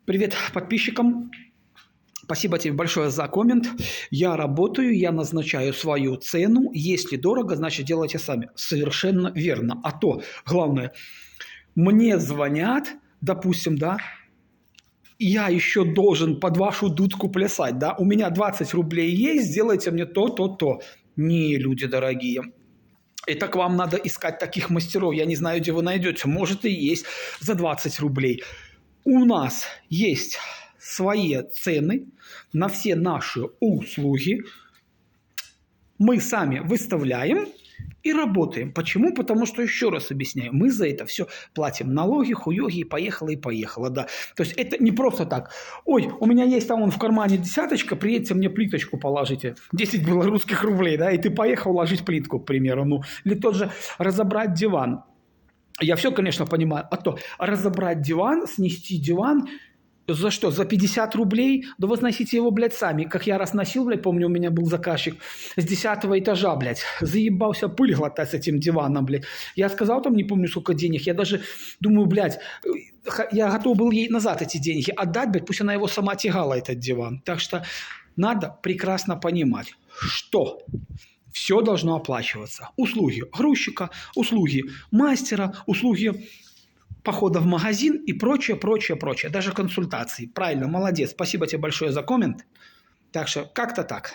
Привет подписчикам. Спасибо тебе большое за коммент. Я работаю, я назначаю свою цену. Если дорого, значит делайте сами. Совершенно верно. А то, главное, мне звонят, допустим, да, я еще должен под вашу дудку плясать, да, у меня 20 рублей есть, сделайте мне то, то, то. Не, люди дорогие. Это к вам надо искать таких мастеров. Я не знаю, где вы найдете. Может и есть за 20 рублей. У нас есть свои цены на все наши услуги. Мы сами выставляем и работаем. Почему? Потому что, еще раз объясняю, мы за это все платим налоги, хуёги, и поехало, да. То есть это не просто так. Ой, у меня есть там в кармане десяточка, приедьте мне плиточку положите. 10 белорусских рублей, да, и ты поехал ложить плитку, к примеру. Ну, или тот же разобрать диван. Я все, конечно, понимаю. А то разобрать диван, снести диван, за что? За 50 рублей? Да возносите его, блядь, сами. Как я раз носил, блядь, помню, у меня был заказчик с 10-го этажа, блядь. Заебался пыль глотать с этим диваном, блядь. Я сказал там, не помню, сколько денег. Я даже думаю, блядь, я готов был ей назад эти деньги отдать, блядь, пусть она его сама тягала, этот диван. Так что надо прекрасно понимать, что все должно оплачиваться. Услуги грузчика, услуги мастера, услуги похода в магазин и прочее, прочее, прочее. Даже консультации. Правильно, молодец. Спасибо тебе большое за коммент. Так что как-то так.